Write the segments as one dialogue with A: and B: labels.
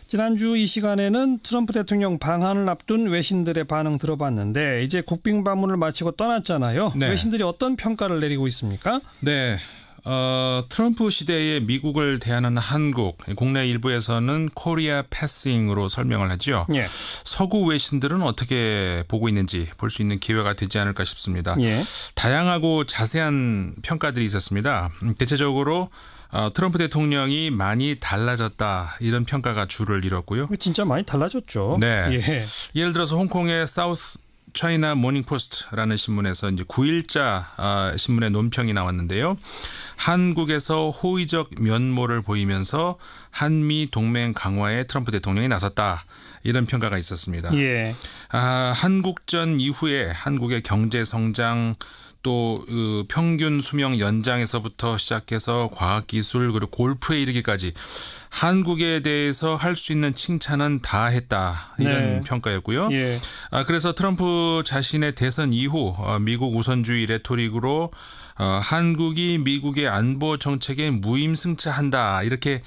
A: 지난주 이 시간에는 트럼프 대통령 방한을 앞둔 외신들의 반응 들어봤는데 이제 국빈 방문을 마치고 떠났잖아요. 네. 외신들이 어떤 평가를 내리고 있습니까?
B: 네. 트럼프 시대에 미국을 대하는 한국, 국내 일부에서는 코리아 패싱으로 설명을 하죠.
A: 예.
B: 서구 외신들은 어떻게 보고 있는지 볼 수 있는 기회가 되지 않을까 싶습니다.
A: 예.
B: 다양하고 자세한 평가들이 있었습니다. 대체적으로 트럼프 대통령이 많이 달라졌다 이런 평가가 주를 이뤘고요.
A: 진짜 많이 달라졌죠.
B: 네.
A: 예.
B: 예를 들어서 홍콩의 사우스 차이나 모닝포스트라는 신문에서 이제 9일자 신문의 논평이 나왔는데요. 한국에서 호의적 면모를 보이면서 한미 동맹 강화에 트럼프 대통령이 나섰다. 이런 평가가 있었습니다.
A: 예.
B: 한국전 이후에 한국의 경제 성장 또 평균 수명 연장에서부터 시작해서 과학기술 그리고 골프에 이르기까지 한국에 대해서 할 수 있는 칭찬은 다 했다. 이런
A: 네.
B: 평가였고요.
A: 예.
B: 그래서 트럼프 자신의 대선 이후 미국 우선주의 레토릭으로 한국이 미국의 안보 정책에 무임승차한다. 이렇게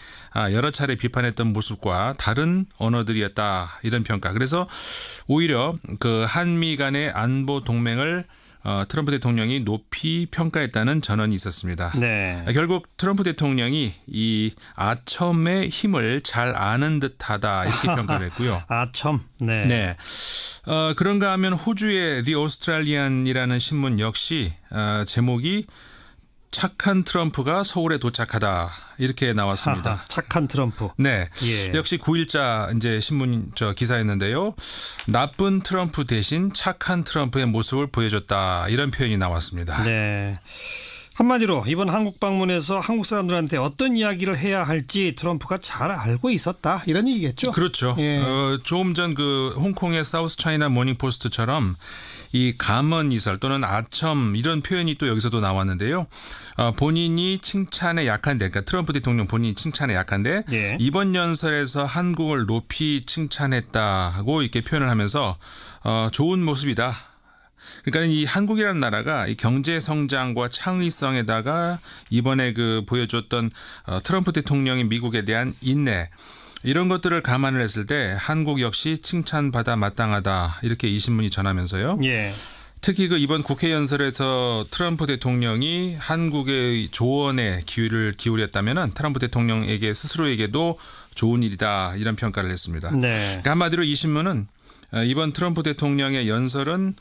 B: 여러 차례 비판했던 모습과 다른 언어들이었다. 이런 평가. 그래서 오히려 그 한미 간의 안보 동맹을 트럼프 대통령이 높이 평가했다는 전언이 있었습니다.
A: 네.
B: 결국 트럼프 대통령이 이 아첨의 힘을 잘 아는 듯하다 이렇게 평가를 했고요.
A: 아첨. 네.
B: 네. 그런가 하면 호주의 The Australian이라는 신문 역시 제목이 착한 트럼프가 서울에 도착하다 이렇게 나왔습니다.
A: 하하, 착한 트럼프.
B: 네,
A: 예.
B: 역시 9일자 이제 신문 기사였는데요. 나쁜 트럼프 대신 착한 트럼프의 모습을 보여줬다 이런 표현이 나왔습니다.
A: 네. 한마디로 이번 한국 방문에서 한국 사람들한테 어떤 이야기를 해야 할지 트럼프가 잘 알고 있었다 이런 얘기겠죠.
B: 그렇죠.
A: 예.
B: 조금 전 그 홍콩의 사우스 차이나 모닝포스트처럼 이 감언이설 또는 아첨 이런 표현이 또 여기서도 나왔는데요. 본인이 칭찬에 약한데, 그러니까 트럼프 대통령 본인이 칭찬에 약한데
A: 예.
B: 이번 연설에서 한국을 높이 칭찬했다고 이렇게 표현을 하면서 좋은 모습이다. 그러니까 이 한국이라는 나라가 이 경제 성장과 창의성에다가 이번에 그 보여줬던 트럼프 대통령이 미국에 대한 인내 이런 것들을 감안을 했을 때 한국 역시 칭찬받아 마땅하다 이렇게 이 신문이 전하면서요.
A: 예.
B: 특히 그 이번 국회 연설에서 트럼프 대통령이 한국의 조언에 귀를 기울였다면은 트럼프 대통령에게 스스로에게도 좋은 일이다 이런 평가를 했습니다.
A: 네.
B: 그러니까 한마디로 이 신문은 이번 트럼프 대통령의 연설은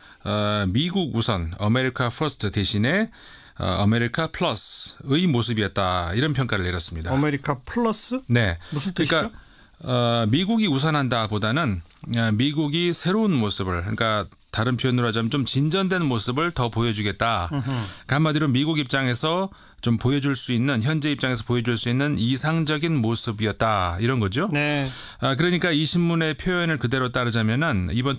B: 미국 우선 아메리카 퍼스트 대신에 아메리카 플러스의 모습이었다 이런 평가를 내렸습니다.
A: 아메리카 플러스?
B: 네.
A: 무슨 뜻이죠?
B: 그러니까 미국이 우선한다보다는 미국이 새로운 모습을 그러니까 다른 표현으로 하자면 좀 진전된 모습을 더 보여주겠다. 그러니까 한마디로 미국 입장에서 좀 보여줄 수 있는 현재 입장에서 보여줄 수 있는 이상적인 모습이었다 이런 거죠.
A: 네.
B: 그러니까 이 신문의 표현을 그대로 따르자면은 이번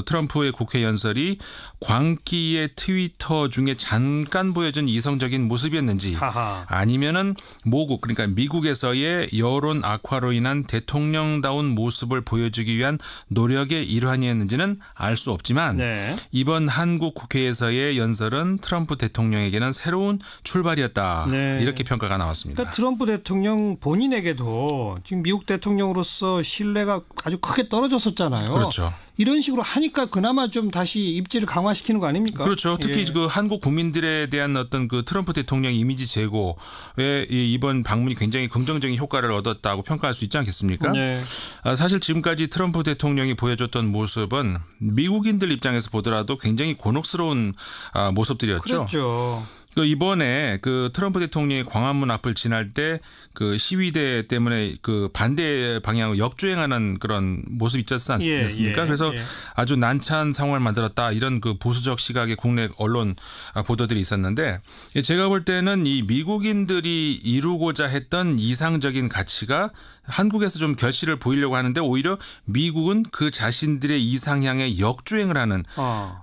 B: 트럼프의 국회 연설이 광기의 트위터 중에 잠깐 보여준 이성적인 모습이었는지
A: 하하.
B: 아니면은 모국 그러니까 미국에서의 여론 악화로 인한 대통령다운 모습을 보여주기 위한 노력의 일환이었는지는 알 수 없지만
A: 네.
B: 이번 한국 국회에서의 연설은 트럼프 대통령에게는 새로운 출발이었다.
A: 네.
B: 이렇게 평가가 나왔습니다.
A: 그러니까 트럼프 대통령 본인에게도 지금 미국 대통령으로서 신뢰가 아주 크게 떨어졌었잖아요.
B: 그렇죠.
A: 이런 식으로 하니까 그나마 좀 다시 입지를 강화시키는 거 아닙니까?
B: 그렇죠. 특히
A: 예.
B: 그 한국 국민들에 대한 어떤 그 트럼프 대통령 이미지 제고에 이번 방문이 굉장히 긍정적인 효과를 얻었다고 평가할 수 있지 않겠습니까?
A: 네.
B: 사실 지금까지 트럼프 대통령이 보여줬던 모습은 미국인들 입장에서 보더라도 굉장히 곤혹스러운 모습들이었죠.
A: 그렇죠.
B: 이번에 그 트럼프 대통령이 광화문 앞을 지날 때 그 시위대 때문에 그 반대 방향으로 역주행하는 그런 모습 있지 않습니까?
A: 예,
B: 그래서 아주 난처한 상황을 만들었다 이런 그 보수적 시각의 국내 언론 보도들이 있었는데 제가 볼 때는 이 미국인들이 이루고자 했던 이상적인 가치가 한국에서 좀 결실을 보이려고 하는데 오히려 미국은 그 자신들의 이상향에 역주행을 하는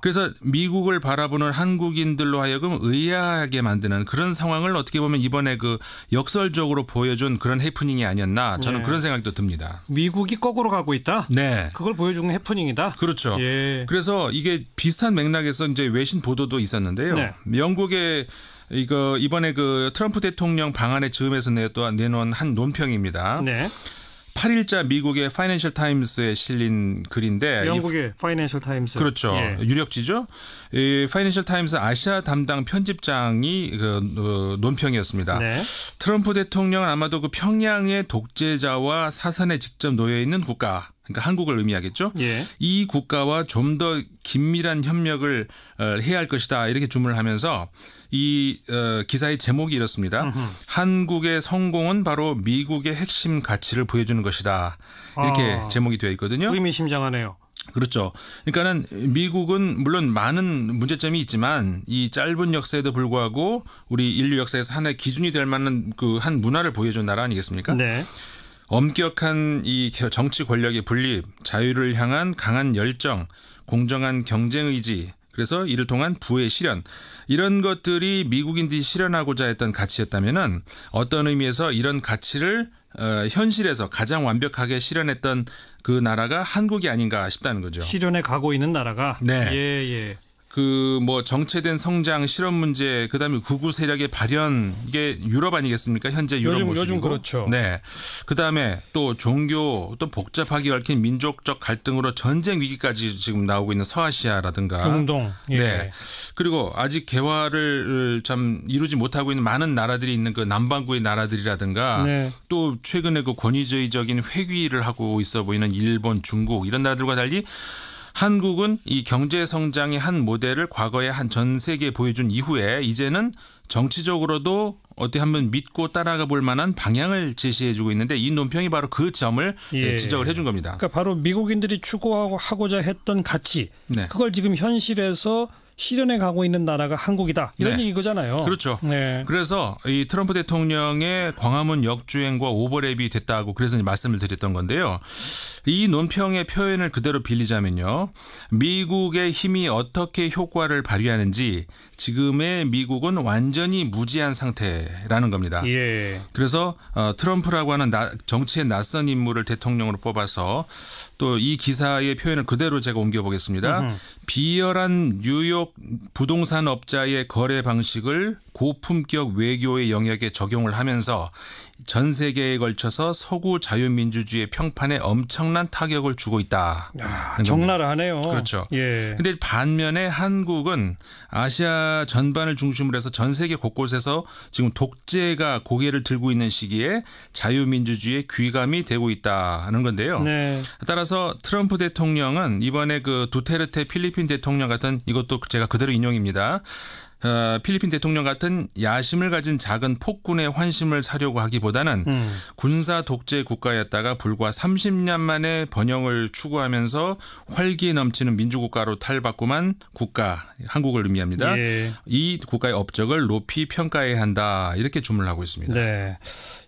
B: 그래서 미국을 바라보는 한국인들로 하여금 의아하게 만드는 그런 상황을 어떻게 보면 이번에 그 역설적으로 보여준 그런 해프닝이 아니었나 저는
A: 네.
B: 그런 생각도 듭니다.
A: 미국이 거꾸로 가고 있다?
B: 네.
A: 그걸 보여준 해프닝이다?
B: 그렇죠.
A: 예.
B: 그래서 이게 비슷한 맥락에서 이제 외신 보도도 있었는데요.
A: 네.
B: 영국의 이번에 그 트럼프 대통령 방한의 즈음에서 내놓은 한 논평입니다.
A: 네.
B: 8일자 미국의 파이낸셜 타임스에 실린 글인데
A: 영국의 파이낸셜 타임스.
B: 그렇죠.
A: 예.
B: 유력지죠. 이 파이낸셜 타임스 아시아 담당 편집장이 논평이었습니다.
A: 네.
B: 트럼프 대통령은 아마도 그 평양의 독재자와 사선에 직접 놓여 있는 국가, 그러니까 한국을 의미하겠죠.
A: 예.
B: 이 국가와 좀 더 긴밀한 협력을 해야 할 것이다, 이렇게 주문을 하면서 이 기사의 제목이 이렇습니다. 한국의 성공은 바로 미국의 핵심 가치를 보여주는 것이다, 이렇게 제목이 되어 있거든요.
A: 의미심장하네요.
B: 그렇죠. 그러니까는 미국은 물론 많은 문제점이 있지만 이 짧은 역사에도 불구하고 우리 인류 역사에서 하나의 기준이 될 만한 그 한 문화를 보여준 나라 아니겠습니까?
A: 네.
B: 엄격한 이 정치 권력의 분립, 자유를 향한 강한 열정, 공정한 경쟁 의지, 그래서 이를 통한 부의 실현, 이런 것들이 미국인들이 실현하고자 했던 가치였다면은 어떤 의미에서 이런 가치를 현실에서 가장 완벽하게 실현했던 그 나라가 한국이 아닌가 싶다는 거죠.
A: 실현에 가고 있는 나라가.
B: 네.
A: 예.
B: 그 뭐 정체된 성장, 실업 문제, 그다음에 극우 세력의 발현, 이게 유럽 아니겠습니까? 현재 유럽 모습이고.
A: 요즘 그렇죠.
B: 네. 그다음에 또 종교, 또 복잡하게 얽힌 민족적 갈등으로 전쟁 위기까지 지금 나오고 있는 서아시아라든가
A: 중동. 예.
B: 네. 그리고 아직 개화를 참 이루지 못하고 있는 많은 나라들이 있는 그 남반구의 나라들이라든가
A: 네.
B: 또 최근에 그 권위주의적인 회귀를 하고 있어 보이는 일본, 중국, 이런 나라들과 달리 한국은 이 경제 성장의 한 모델을 과거에 한 전 세계에 보여준 이후에 이제는 정치적으로도 어떻게 한번 믿고 따라가 볼 만한 방향을 제시해주고 있는데, 이 논평이 바로 그 점을 지적을 해준 겁니다.
A: 그러니까 바로 미국인들이 추구하고자 했던 가치,
B: 네.
A: 그걸 지금 현실에서 실현해 가고 있는 나라가 한국이다, 이런
B: 네.
A: 얘기거잖아요.
B: 그렇죠.
A: 네.
B: 그래서 이 트럼프 대통령의 광화문 역주행과 오버랩이 됐다고 그래서 이제 말씀을 드렸던 건데요. 이 논평의 표현을 그대로 빌리자면요, 미국의 힘이 어떻게 효과를 발휘하는지 지금의 미국은 완전히 무지한 상태라는 겁니다.
A: 예.
B: 그래서 트럼프라고 하는 정치의 낯선 인물을 대통령으로 뽑아서 또 이 기사의 표현을 그대로 제가 옮겨보겠습니다. 비열한 뉴욕 부동산 업자의 거래 방식을 고품격 외교의 영역에 적용을 하면서 전 세계에 걸쳐서 서구 자유민주주의의 평판에 엄청난 타격을 주고 있다.
A: 적나라하네요.
B: 그렇죠.
A: 예.
B: 근데 반면에 한국은 아시아 전반을 중심으로 해서 전 세계 곳곳에서 지금 독재가 고개를 들고 있는 시기에 자유민주주의의 귀감이 되고 있다는 건데요.
A: 네.
B: 따라서 트럼프 대통령은 이번에 그 두테르테 필리핀 대통령 같은, 이것도 제가 그대로 인용입니다. 필리핀 대통령 같은 야심을 가진 작은 폭군의 환심을 사려고 하기보다는 군사 독재 국가였다가 불과 30년 만에 번영을 추구하면서 활기에 넘치는 민주국가로 탈바꿈한 국가, 한국을 의미합니다.
A: 예.
B: 이 국가의 업적을 높이 평가해야 한다, 이렇게 주문을 하고 있습니다.
A: 네.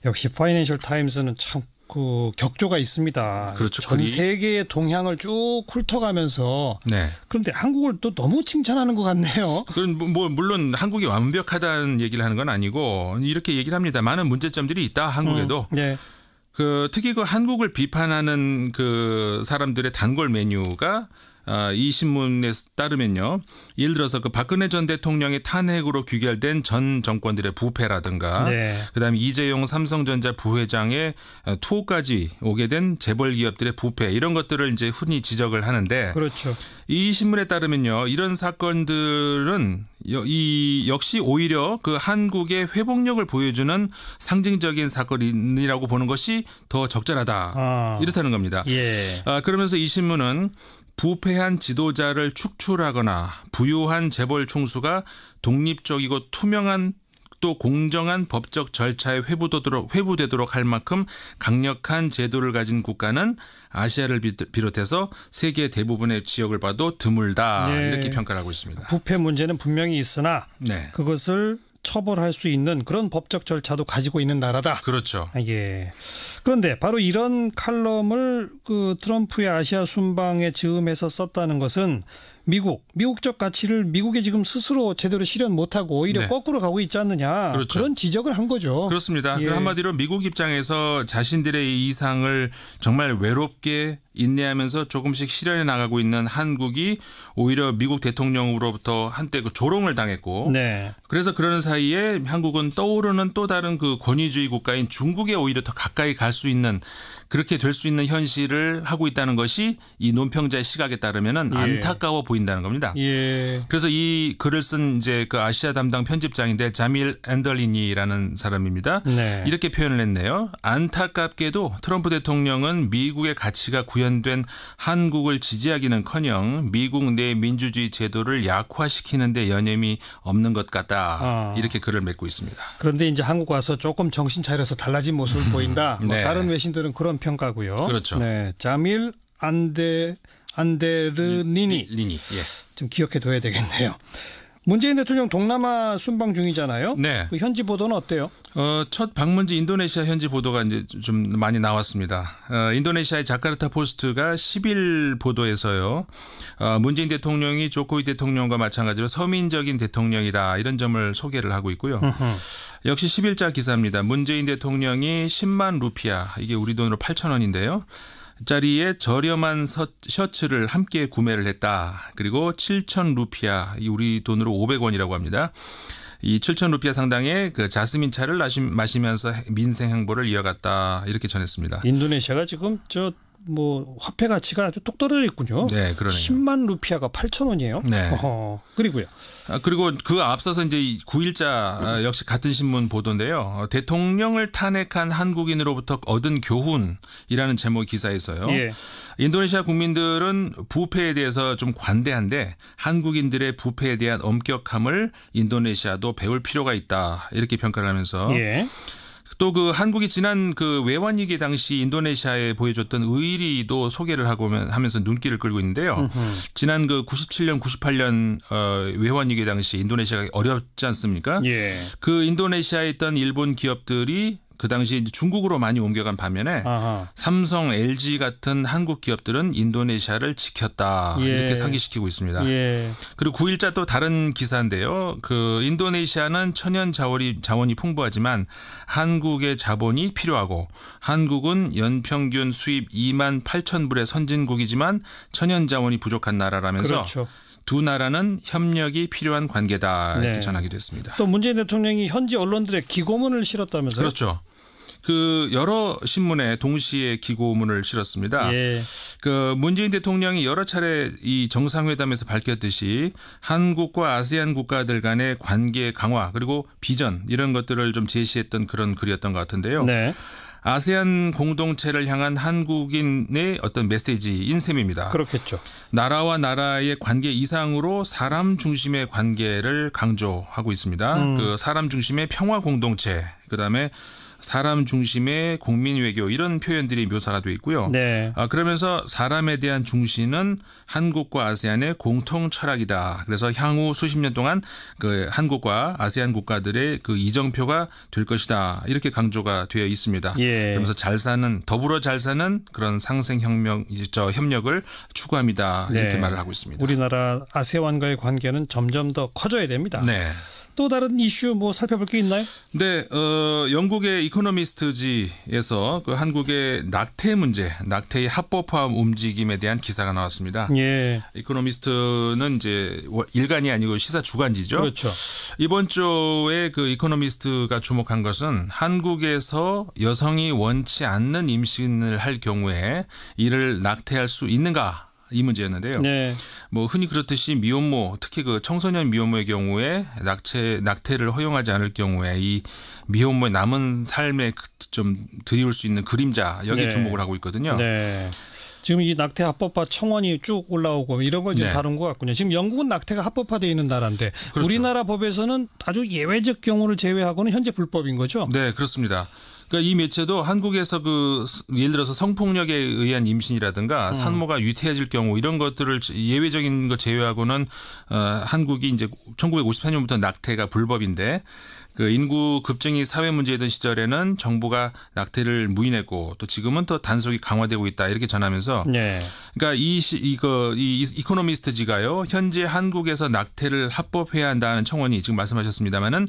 A: 역시 파이낸셜 타임스는 참 그 격조가 있습니다.
B: 그렇죠.
A: 전 세계의 동향을 쭉 훑어가면서.
B: 네.
A: 그런데 한국을 또 너무 칭찬하는 것 같네요.
B: 뭐 물론 한국이 완벽하다는 얘기를 하는 건 아니고 이렇게 얘기를 합니다. 많은 문제점들이 있다, 한국에도.
A: 네.
B: 특히 그 한국을 비판하는 그 사람들의 단골 메뉴가 이 신문에 따르면요, 예를 들어서 그 박근혜 전 대통령의 탄핵으로 귀결된 전 정권들의 부패라든가,
A: 네.
B: 그다음에 이재용 삼성전자 부회장의 투호까지 오게 된 재벌 기업들의 부패, 이런 것들을 이제 흔히 지적을 하는데,
A: 그렇죠.
B: 이 신문에 따르면요, 이런 사건들은 역시 오히려 그 한국의 회복력을 보여주는 상징적인 사건이라고 보는 것이 더 적절하다, 이렇다는 겁니다.
A: 예.
B: 그러면서 이 신문은 부패한 지도자를 축출하거나 부유한 재벌 총수가 독립적이고 투명한 또 공정한 법적 절차에 회부되도록 할 만큼 강력한 제도를 가진 국가는 아시아를 비롯해서 세계 대부분의 지역을 봐도 드물다,
A: 네.
B: 이렇게 평가를 하고 있습니다.
A: 부패 문제는 분명히 있으나
B: 네.
A: 그것을 처벌할 수 있는 그런 법적 절차도 가지고 있는 나라다.
B: 그렇죠.
A: 예. 그런데 바로 이런 칼럼을 그 트럼프의 아시아 순방에 즈음해서 썼다는 것은 미국적 가치를 미국이 지금 스스로 제대로 실현 못하고 오히려
B: 네.
A: 거꾸로 가고 있지 않느냐.
B: 그렇죠.
A: 그런 지적을 한 거죠.
B: 그렇습니다.
A: 예.
B: 한마디로 미국 입장에서 자신들의 이상을 정말 외롭게 인내하면서 조금씩 실현해 나가고 있는 한국이 오히려 미국 대통령으로부터 한때 그 조롱을 당했고,
A: 네.
B: 그래서 그러는 사이에 한국은 떠오르는 또 다른 그 권위주의 국가인 중국에 오히려 더 가까이 갈 수 있는 그렇게 될 수 있는 현실을 하고 있다는 것이 이 논평자의 시각에 따르면은
A: 예.
B: 안타까워 보인다는 겁니다.
A: 예.
B: 그래서 이 글을 쓴 이제 그 아시아 담당 편집장인데 자밀 앤덜리니라는 사람입니다.
A: 네.
B: 이렇게 표현을 했네요. 안타깝게도 트럼프 대통령은 미국의 가치가 구현된 한국을 지지하기는커녕 미국 내 민주주의 제도를 약화시키는 데 여념이 없는 것 같다. 이렇게 글을 맺고 있습니다.
A: 그런데 이제 한국 와서 조금 정신 차려서 달라진 모습을 보인다. 뭐
B: 네.
A: 다른 외신들은 그런 평가고요.
B: 그렇죠.
A: 네. 자밀 안데르니니
B: 리니. 예.
A: 좀 기억해둬야 되겠네요. 문재인 대통령 동남아 순방 중이잖아요.
B: 네.
A: 그 현지 보도는 어때요?
B: 첫 방문지 인도네시아 현지 보도가 이제 좀 많이 나왔습니다. 인도네시아의 자카르타 포스트가 10일 보도에서요. 문재인 대통령이 조코위 대통령과 마찬가지로 서민적인 대통령이다 이런 점을 소개를 하고 있고요. 역시 10일자 기사입니다. 문재인 대통령이 10만 루피아 이게 우리 돈으로 8,000원인데요. 짜리의 저렴한 셔츠를 함께 구매를 했다. 그리고 7천 루피아, 이 우리 돈으로 500원이라고 합니다. 이 7천 루피아 상당의 그 자스민 차를 마시면서 민생 행보를 이어갔다. 이렇게 전했습니다.
A: 인도네시아가 지금 뭐 화폐 가치가 아주 똑 떨어져 있군요.
B: 네, 그러네요.
A: 10만 루피아가 8,000원이에요.
B: 네.
A: 그리고요.
B: 그리고 그 앞서서 이제 9일자 역시 같은 신문 보도인데요. 대통령을 탄핵한 한국인으로부터 얻은 교훈이라는 제목 기사에서요.
A: 예.
B: 인도네시아 국민들은 부패에 대해서 좀 관대한데 한국인들의 부패에 대한 엄격함을 인도네시아도 배울 필요가 있다. 이렇게 평가를 하면서
A: 예.
B: 또 그 한국이 지난 그 외환위기 당시 인도네시아에 보여줬던 의리도 소개를 하면서 눈길을 끌고 있는데요. 지난 그 97년, 98년 외환위기 당시 인도네시아가 어렵지 않습니까?
A: 예.
B: 그 인도네시아에 있던 일본 기업들이 그 당시 이제 중국으로 많이 옮겨간 반면에
A: 아하.
B: 삼성, LG 같은 한국 기업들은 인도네시아를 지켰다.
A: 예.
B: 이렇게 상기시키고 있습니다.
A: 예.
B: 그리고 9일자 또 다른 기사인데요. 그 인도네시아는 천연 자원이 풍부하지만 한국의 자본이 필요하고 한국은 연평균 수입 2만 8천 불의 선진국이지만 천연 자원이 부족한 나라라면서
A: 그렇죠.
B: 두 나라는 협력이 필요한 관계다 이렇게
A: 네.
B: 전하기도 했습니다.
A: 또 문재인 대통령이 현지 언론들의 기고문을 실었다면서요?
B: 그렇죠. 그 여러 신문에 동시에 기고문을 실었습니다.
A: 예.
B: 그 문재인 대통령이 여러 차례 이 정상회담에서 밝혔듯이 한국과 아세안 국가들 간의 관계 강화 그리고 비전 이런 것들을 좀 제시했던 그런 글이었던 것 같은데요.
A: 네.
B: 아세안 공동체를 향한 한국인의 어떤 메시지인 셈입니다.
A: 그렇겠죠.
B: 나라와 나라의 관계 이상으로 사람 중심의 관계를 강조하고 있습니다. 그 사람 중심의 평화 공동체, 그다음에 사람 중심의 국민 외교 이런 표현들이 묘사가 돼 있고요.
A: 네.
B: 그러면서 사람에 대한 중시는 한국과 아세안의 공통 철학이다. 그래서 향후 수십 년 동안 그 한국과 아세안 국가들의 그 이정표가 될 것이다. 이렇게 강조가 되어 있습니다.
A: 예.
B: 그러면서 더불어 잘 사는 그런 상생 협력을 추구합니다. 이렇게
A: 네.
B: 말을 하고 있습니다.
A: 우리나라 아세안과의 관계는 점점 더 커져야 됩니다.
B: 네.
A: 또 다른 이슈 뭐 살펴볼 게 있나요?
B: 네, 영국의 이코노미스트지에서 그 한국의 낙태 문제, 낙태의 합법화 움직임에 대한 기사가 나왔습니다.
A: 예.
B: 이코노미스트는 이제 일간이 아니고 시사 주간지죠.
A: 그렇죠.
B: 이번 주에 그 이코노미스트가 주목한 것은 한국에서 여성이 원치 않는 임신을 할 경우에 이를 낙태할 수 있는가? 이 문제였는데요.
A: 네.
B: 뭐 흔히 그렇듯이 미혼모, 특히 그 청소년 미혼모의 경우에 낙태를 허용하지 않을 경우에 이 미혼모의 남은 삶에 좀 드리울 수 있는 그림자 여기에
A: 네.
B: 주목을 하고 있거든요.
A: 네. 지금 이 낙태 합법화 청원이 쭉 올라오고 이런 걸 지금
B: 네.
A: 다룬 것 같군요. 지금 영국은 낙태가 합법화되어 있는 나라인데
B: 그렇죠.
A: 우리나라 법에서는 아주 예외적 경우를 제외하고는 현재 불법인 거죠?
B: 네, 그렇습니다. 그러니까 이 매체도 한국에서 그 예를 들어서 성폭력에 의한 임신이라든가 산모가 유태해질 경우 이런 것들을 예외적인 것 제외하고는 한국이 이제 1954년부터 낙태가 불법인데 그 인구 급증이 사회 문제이던 시절에는 정부가 낙태를 무인했고 또 지금은 또 단속이 강화되고 있다 이렇게 전하면서
A: 네.
B: 그러니까 이 이코노미스트지가요 현재 한국에서 낙태를 합법해야 한다는 청원이 지금 말씀하셨습니다마는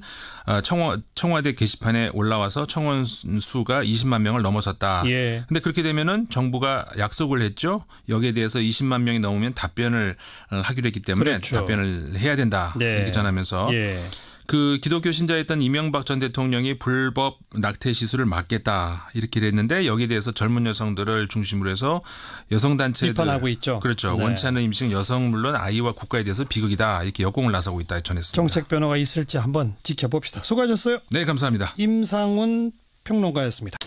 B: 청와대 게시판에 올라와서 청원 수가 20만 명을 넘어섰다.
A: 예.
B: 근데 그렇게 되면은 정부가 약속을 했죠. 여기에 대해서 20만 명이 넘으면 답변을 하기로 했기 때문에
A: 그렇죠.
B: 답변을 해야 된다.
A: 네.
B: 이렇게 전하면서.
A: 예.
B: 그 기독교 신자였던 이명박 전 대통령이 불법 낙태 시술을 막겠다 이렇게 했는데 여기에 대해서 젊은 여성들을 중심으로 해서 여성 단체들
A: 비판하고 있죠.
B: 그렇죠.
A: 네.
B: 원치 않는 임신 여성 물론 아이와 국가에 대해서 비극이다 이렇게 역공을 나서고 있다 전했습니다.
A: 정책 변화가 있을지 한번 지켜봅시다. 수고하셨어요.
B: 네, 감사합니다.
A: 임상훈 평론가였습니다.